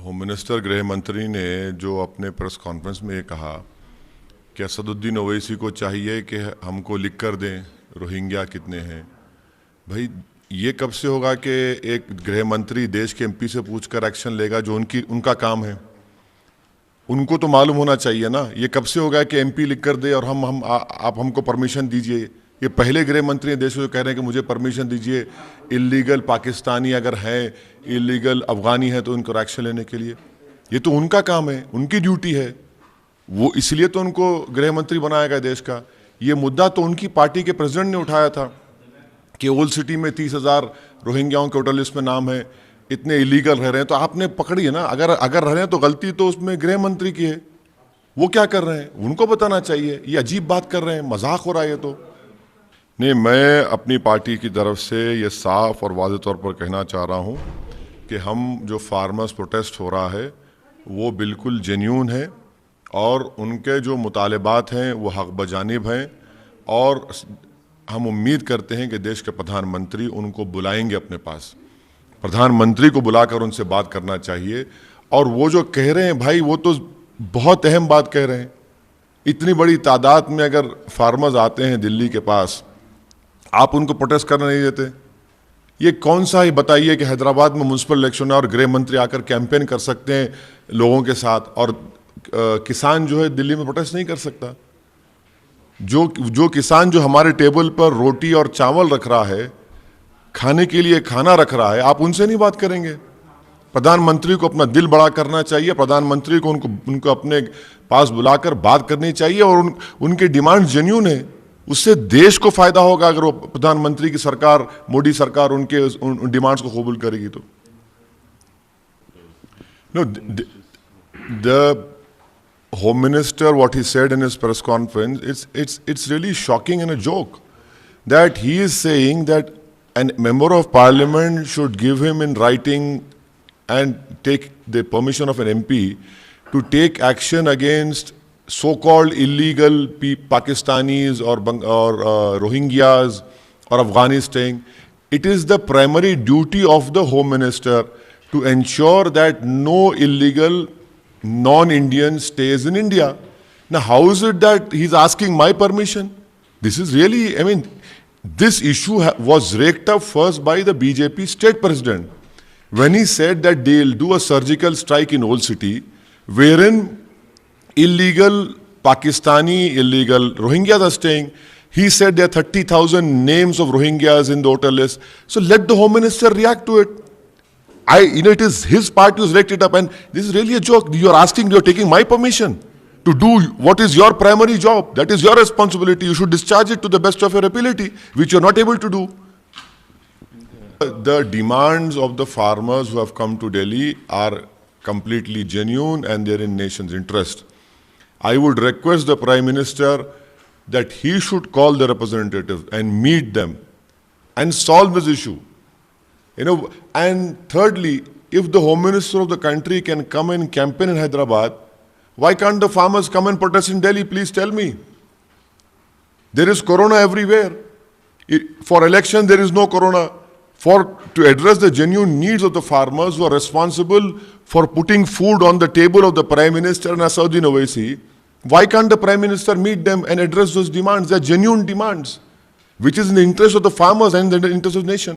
Home minister गृह मंत्री ने जो अपने प्रेस कॉन्फ्रेंस में ये कहा कि असदुद्दीन ओवैसी को चाहिए कि हमको लिख कर दें रोहिंग्या कितने हैं। भाई ये कब से होगा कि एक गृह मंत्री देश के एमपी से पूछकर एक्शन लेगा जो उनका काम है? उनको तो मालूम होना चाहिए ना। ये कब से होगा कि एमपी लिख कर दे और आप हमको परमिशन दीजिए? ये पहले गृह मंत्री देश में जो कह रहे हैं कि मुझे परमिशन दीजिए इलीगल पाकिस्तानी अगर हैं, इलीगल अफगानी है तो उनको एक्शन लेने के लिए। ये तो उनका काम है, उनकी ड्यूटी है। वो इसलिए तो उनको गृह मंत्री बनाया गया देश का। ये मुद्दा तो उनकी पार्टी के प्रेसिडेंट ने उठाया था कि ओल्ड सिटी में 30,000 रोहिंग्याओं के वोटर लिस्ट में नाम है, इतने इलीगल रह रहे हैं। तो आपने पकड़ी है ना। अगर रह रहे हैं तो गलती तो उसमें गृह मंत्री की है। वो क्या कर रहे हैं उनको बताना चाहिए। ये अजीब बात कर रहे हैं, मजाक हो रहा है ये तो। नहीं, मैं अपनी पार्टी की तरफ से ये साफ और वाज़ेह तौर पर कहना चाह रहा हूँ कि हम जो फार्मर्स प्रोटेस्ट हो रहा है वो बिल्कुल जेन्यून है और उनके जो मुतालबात हैं वो हक बजानिब हैं और हम उम्मीद करते हैं कि देश के प्रधानमंत्री उनको बुलाएंगे अपने पास। प्रधानमंत्री को बुलाकर उनसे बात करना चाहिए। और वो जो कह रहे हैं भाई, वो तो बहुत अहम बात कह रहे हैं। इतनी बड़ी तादाद में अगर फार्मर्स आते हैं दिल्ली के पास, आप उनको प्रोटेस्ट करने नहीं देते। ये कौन सा ही बताइए कि हैदराबाद में म्युनिसिपल इलेक्शन है और गृह मंत्री आकर कैंपेन कर सकते हैं लोगों के साथ और किसान जो है दिल्ली में प्रोटेस्ट नहीं कर सकता। जो किसान जो हमारे टेबल पर रोटी और चावल रख रहा है, खाने के लिए खाना रख रहा है, आप उनसे नहीं बात करेंगे? प्रधानमंत्री को अपना दिल बड़ा करना चाहिए। प्रधानमंत्री को उनको अपने पास बुलाकर बात करनी चाहिए और उनके डिमांड जेन्यून है। उससे देश को फायदा होगा अगर वो प्रधानमंत्री की सरकार, मोदी सरकार उन डिमांड्स को कबूल करेगी तो। No, the Home Minister, what he said in his press conference, it's really shocking and a joke that he is saying that a member of parliament should give him in writing and take the permission of an MP to take action against so-called illegal Pakistanis or Rohingyas or Afghanistan. It is the primary duty of the Home Minister to ensure that no illegal non-Indian stays in India. Now, how is it that he's asking my permission? This is really, this issue was raked up first by the BJP state president when he said that they'll do a surgical strike in Old City wherein illegal Pakistani, illegal Rohingyas are staying. He said there are 30,000 names of Rohingyas in the voter list. So let the Home Minister react to it. It is his party who's raked it up, and this is really a joke. You're taking my permission to do what is your primary job. That is your responsibility. You should discharge it to the best of your ability, which you're not able to do. The demands of the farmers who have come to Delhi are completely genuine and they're in nation's interest. I would request the Prime Minister that he should call the representatives and meet them and solve this issue. And thirdly, if the Home Minister of the country can come and campaign in Hyderabad, why can't the farmers come and protest in Delhi? Please tell me. There is corona everywhere. For election, there is no corona. To address the genuine needs of the farmers who are responsible for putting food on the table of the Prime Minister and Assaduddin Owaisi, why can't the Prime Minister meet them and address those demands? They are genuine demands, which is in the interest of the farmers and in the interest of the nation.